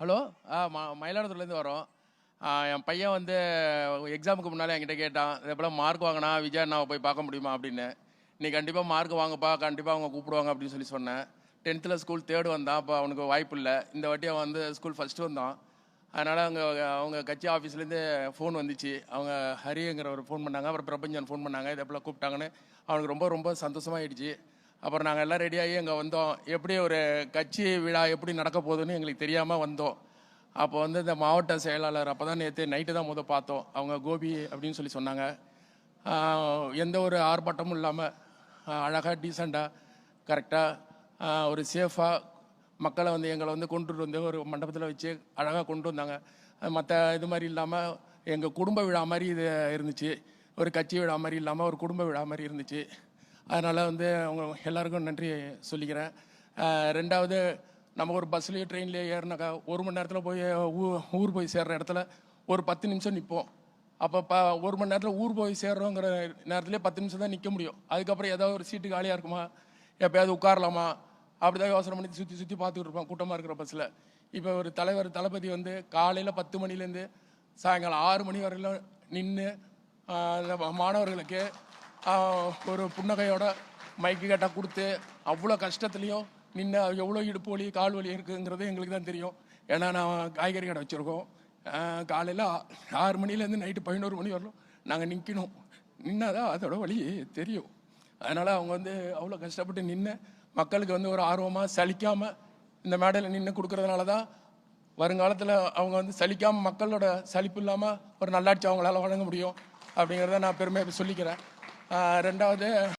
Hello. மயிலாடுதுறையிலேருந்து வரோம். என் பையன் வந்து எக்ஸாமுக்கு முன்னாலே என்கிட்ட கேட்டான், இதே போல் மார்க் வாங்கினா விஜய் அண்ணாவை போய் பார்க்க முடியுமா அப்படின்னு. நீ கண்டிப்பாக மார்க் வாங்கப்பா, கண்டிப்பாக அவங்க கூப்பிடுவாங்க அப்படின்னு சொல்லி சொன்னேன். 10th ஸ்கூல் தேர்டு வந்தான். அப்போ அவனுக்கு வாய்ப்பு இல்லை. இந்த வாட்டி அவன் வந்து ஸ்கூல் ஃபஸ்ட்டு வந்தான். அதனால் அவங்க கட்சி ஆஃபீஸ்லேருந்து ஃபோன் வந்துச்சு. அவங்க ஹரிங்கிறவர் ஃபோன் பண்ணாங்க, அப்புறம் பிரபஞ்சன் ஃபோன் பண்ணாங்க, இதே போல் கூப்பிட்டாங்கன்னு. அவனுக்கு ரொம்ப ரொம்ப சந்தோஷமாயிடுச்சு. அப்புறம் நாங்கள் எல்லாம் ரெடியாகி அங்கே வந்தோம். எப்படி ஒரு கட்சி விழா எப்படி நடக்க போகுதுன்னு எங்களுக்கு தெரியாமல் வந்தோம். அப்போ வந்து இந்த மாவட்ட செயலாளர் அப்போ தான் நேற்று நைட்டு தான் பார்த்தோம். அவங்க கோபி அப்படின்னு சொல்லி சொன்னாங்க. எந்த ஒரு ஆர்ப்பாட்டமும் இல்லாமல் அழகாக டீசெண்டாக கரெக்டாக ஒரு சேஃபாக மக்களை வந்து எங்களை வந்து கொண்டுட்டு வந்து ஒரு மண்டபத்தில் வச்சு அழகாக கொண்டு வந்தாங்க. மற்ற இது மாதிரி இல்லாமல் எங்கள் குடும்ப விழா மாதிரி இது இருந்துச்சு. ஒரு கட்சி விழா மாதிரி இல்லாமல் ஒரு குடும்ப விழா மாதிரி இருந்துச்சு. அதனால் வந்து அவங்க எல்லாருக்கும் நன்றி சொல்லிக்கிறேன். ரெண்டாவது, நம்ம ஒரு பஸ்லேயோ ட்ரெயின்லேயோ ஏறினாக்கா 1 மணி நேரத்தில் போய் ஊர் போய் சேர்கிற இடத்துல ஒரு 10 நிமிஷம் நிற்போம். அப்போ 1 மணி நேரத்தில் ஊர் போய் சேர்றோங்கிற நேரத்துலேயே 10 நிமிஷம் தான் நிற்க முடியும். அதுக்கப்புறம் ஏதாவது ஒரு சீட்டு காலியாக இருக்குமா, எப்போயாவது உட்காரலாமா, அப்படி தான் யோசனை பண்ணி சுற்றி சுற்றி பார்த்துக்கிட்டு இருப்போம் கூட்டமாக இருக்கிற பஸ்ஸில். இப்போ ஒரு தளபதி வந்து காலையில் 10 மணிலேருந்து சாயங்காலம் 6 மணி வரையிலும் நின்று மாணவர்களுக்கு ஒரு புன்னகையோட மைக்கு கேட்டால் கொடுத்து அவ்வளோ கஷ்டத்துலேயும் நின்று எவ்வளோ இடுப்பு வலி கால் வலி இருக்குங்கிறது எங்களுக்கு தான் தெரியும். ஏன்னா நான் காய்கறி கடை வச்சுருக்கோம். காலையில் 6 மணிலேருந்து நைட்டு 11 மணி வரலும் நாங்கள் நிற்கணும். நின்னாதான் அதோட வழி தெரியும். அதனால் அவங்க வந்து அவ்வளோ கஷ்டப்பட்டு நின்று மக்களுக்கு வந்து ஒரு ஆர்வமாக சலிக்காமல் இந்த மேடையில் நின்று கொடுக்கறதுனால தான் வருங்காலத்தில் அவங்க வந்து சலிக்காமல் மக்களோட சலிப்பு இல்லாமல் ஒரு நல்லாட்சி அவங்களால வழங்க முடியும் அப்படிங்கிறத நான் பெருமையாக சொல்லிக்கிறேன். ரெண்டாவது,